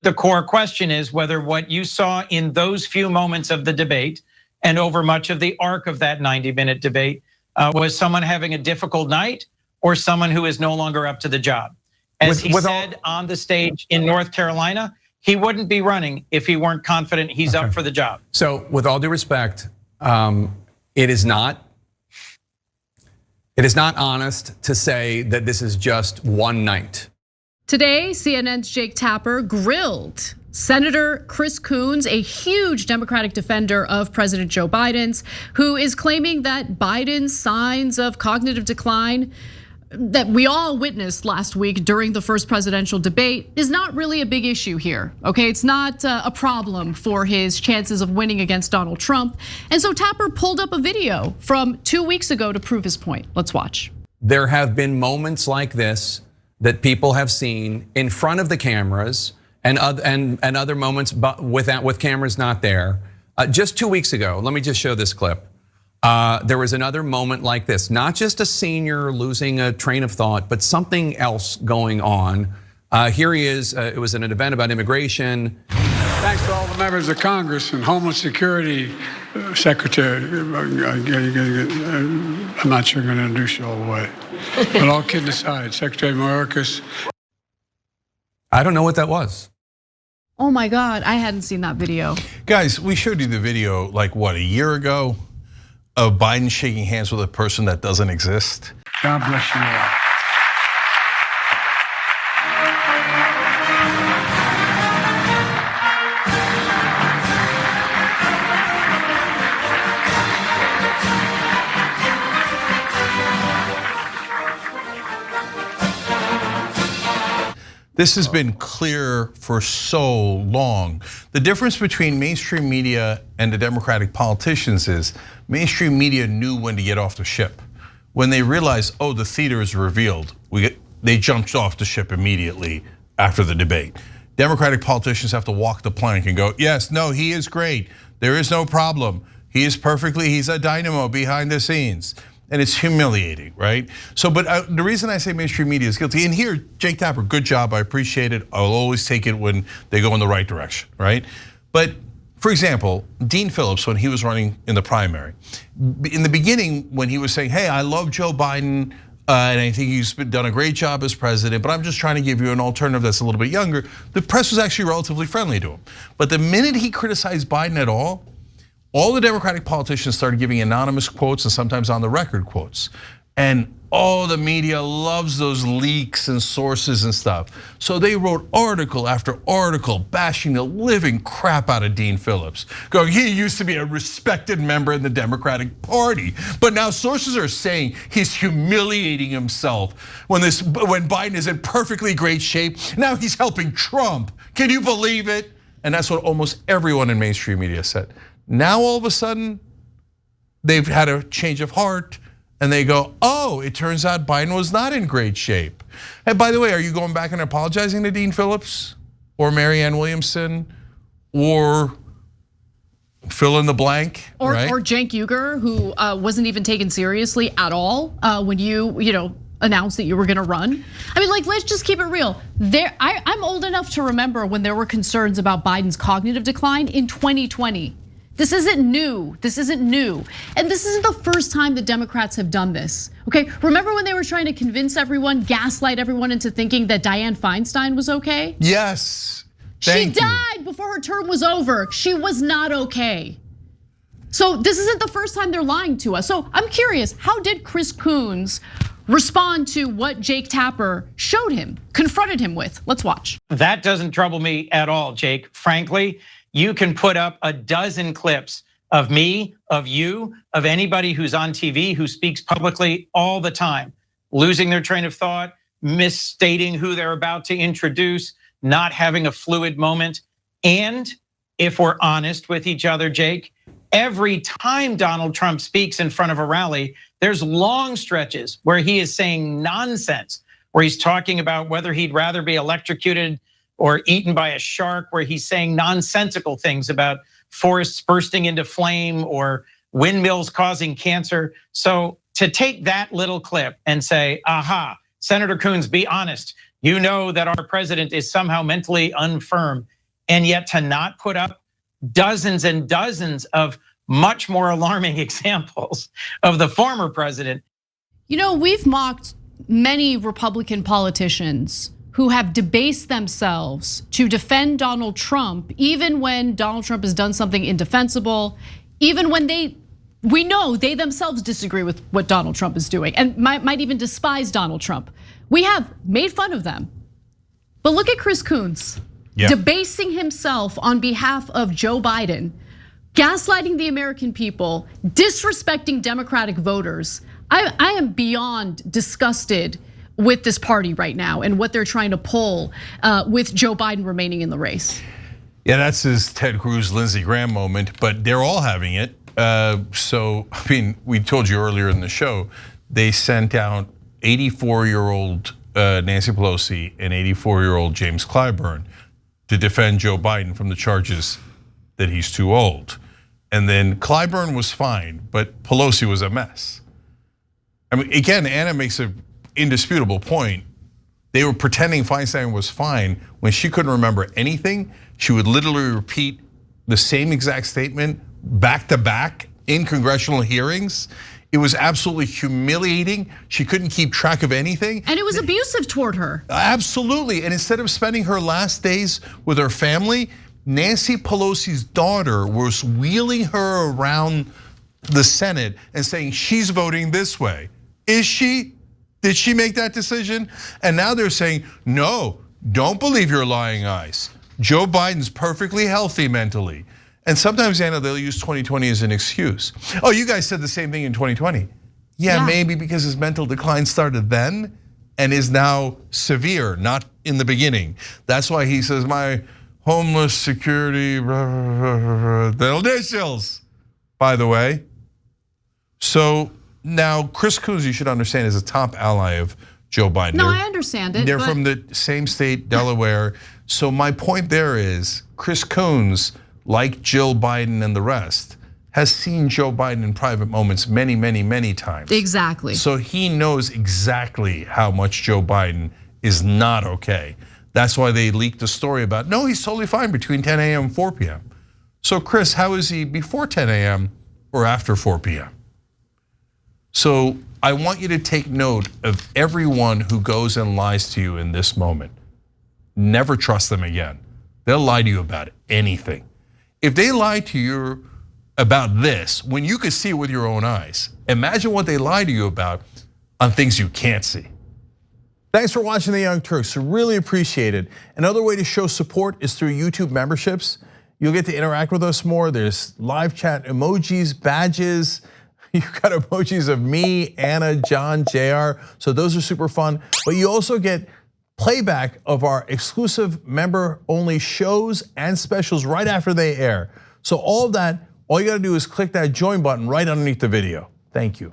the core question is whether what you saw in those few moments of the debate and over much of the arc of that 90-minute debate was someone having a difficult night or someone who is no longer up to the job. As he said on the stage in North Carolina, he wouldn't be running if he weren't confident he's up for the job. So with all due respect, it is not honest to say that this is just one night. Today, CNN's Jake Tapper grilled Senator Chris Coons, a huge Democratic defender of President Joe Biden's, who is claiming that Biden's signs of cognitive decline that we all witnessed last week during the first presidential debate is not really a big issue here, okay? It's not a problem for his chances of winning against Donald Trump. And so Tapper pulled up a video from 2 weeks ago to prove his point. Let's watch. There have been moments like this that people have seen in front of the cameras and other moments with cameras not there. Just 2 weeks ago, let me just show this clip. There was another moment like this, not just a senior losing a train of thought, but something else going on. Here he is, it was an event about immigration. Thanks to all the members of Congress and Homeland Security Secretary. I'm not sure I'm gonna introduce you all the way. But all kidding aside, Secretary Mayorkas. I don't know what that was. Oh my God, I hadn't seen that video. Guys, we showed you the video like what, a year ago? Of Biden shaking hands with a person that doesn't exist. God bless you all. This has been clear for so long. The difference between mainstream media and the Democratic politicians is mainstream media knew when to get off the ship. When they realized, oh, the theater is revealed, they jumped off the ship immediately after the debate. Democratic politicians have to walk the plank and go, yes, no, he is great. There is no problem. He's a dynamo behind the scenes. And it's humiliating, right? So, but the reason I say mainstream media is guilty, and here, Jake Tapper, good job, I appreciate it. I'll always take it when they go in the right direction, right? But for example, Dean Phillips, when he was running in the primary, in the beginning, when he was saying, hey, I love Joe Biden, and I think he's done a great job as president, but I'm just trying to give you an alternative that's a little bit younger, the press was actually relatively friendly to him. But the minute he criticized Biden at all the Democratic politicians started giving anonymous quotes and sometimes on the record quotes. And the media loves those leaks and sources and stuff. So they wrote article after article bashing the living crap out of Dean Phillips, going, he used to be a respected member in the Democratic Party, but now sources are saying he's humiliating himself when Biden is in perfectly great shape. Now he's helping Trump. Can you believe it? And that's what almost everyone in mainstream media said. Now all of a sudden, they've had a change of heart and they go, oh, it turns out Biden was not in great shape. And by the way, are you going back and apologizing to Dean Phillips or Marianne Williamson or fill in the blank? Or Cenk Uygur, who wasn't even taken seriously at all when you announced that you were gonna run. I mean, like, let's just keep it real. I'm old enough to remember when there were concerns about Biden's cognitive decline in 2020. This isn't new, And this isn't the first time the Democrats have done this, okay? Remember when they were trying to convince everyone, gaslight everyone into thinking that Dianne Feinstein was okay? Yes, she died before her term was over. She was not okay. So this isn't the first time they're lying to us. So I'm curious, how did Chris Coons respond to what Jake Tapper showed him, confronted him with? Let's watch. That doesn't trouble me at all, Jake. Frankly, you can put up a dozen clips of me, of you, of anybody who's on TV, who speaks publicly all the time, losing their train of thought, misstating who they're about to introduce, not having a fluid moment. And if we're honest with each other, Jake, every time Donald Trump speaks in front of a rally, there's long stretches where he is saying nonsense, where he's talking about whether he'd rather be electrocuted or eaten by a shark, where he's saying nonsensical things about forests bursting into flame or windmills causing cancer. So to take that little clip and say, aha, Senator Coons, be honest. You know that our president is somehow mentally infirm. and yet to not put up dozens and dozens of much more alarming examples of the former president. You know, we've mocked many Republican politicians who have debased themselves to defend Donald Trump, even when Donald Trump has done something indefensible, even when we know they themselves disagree with what Donald Trump is doing and might even despise Donald Trump. We have made fun of them. But look at Chris Coons, debasing himself on behalf of Joe Biden, gaslighting the American people, disrespecting Democratic voters. I am beyond disgusted with this party right now and what they're trying to pull with Joe Biden remaining in the race. Yeah, that's his Ted Cruz, Lindsey Graham moment, but they're all having it. So, I mean, we told you earlier in the show, they sent out 84-year-old Nancy Pelosi and 84-year-old James Clyburn to defend Joe Biden from the charges that he's too old. And then Clyburn was fine, but Pelosi was a mess. I mean, again, Anna makes an indisputable point. They were pretending Feinstein was fine when she couldn't remember anything. She would literally repeat the same exact statement back to back in congressional hearings. It was absolutely humiliating. She couldn't keep track of anything. And it was abusive toward her. Absolutely, and instead of spending her last days with her family, Nancy Pelosi's daughter was wheeling her around the Senate and saying she's voting this way. Is she? Did she make that decision? And now they're saying, no, don't believe your lying eyes. Joe Biden's perfectly healthy mentally. And sometimes, Anna, they'll use 2020 as an excuse. Oh, you guys said the same thing in 2020. Yeah, maybe because his mental decline started then and is now severe, not in the beginning. That's why he says, my homeless security, the initials, by the way. So now Chris Coons, you should understand, is a top ally of Joe Biden. No, I understand it. They're from the same state, Delaware. So my point there is Chris Coons, like Jill Biden and the rest, has seen Joe Biden in private moments many, many, many times. Exactly. So he knows exactly how much Joe Biden is not okay. That's why they leaked the story about, no, he's totally fine between 10 a.m. and 4 p.m. So Chris, how is he before 10 a.m. or after 4 p.m.? So I want you to take note of everyone who goes and lies to you in this moment. Never trust them again. They'll lie to you about anything. If they lie to you about this, when you could see it with your own eyes, imagine what they lie to you about on things you can't see. Thanks for watching the Young Turks, really appreciate it. Another way to show support is through YouTube memberships. You'll get to interact with us more. There's live chat emojis, badges. You've got emojis of me, Anna, John, JR, so those are super fun. But you also get playback of our exclusive member-only shows and specials right after they air. So all of that, all you gotta do is click that join button right underneath the video. Thank you.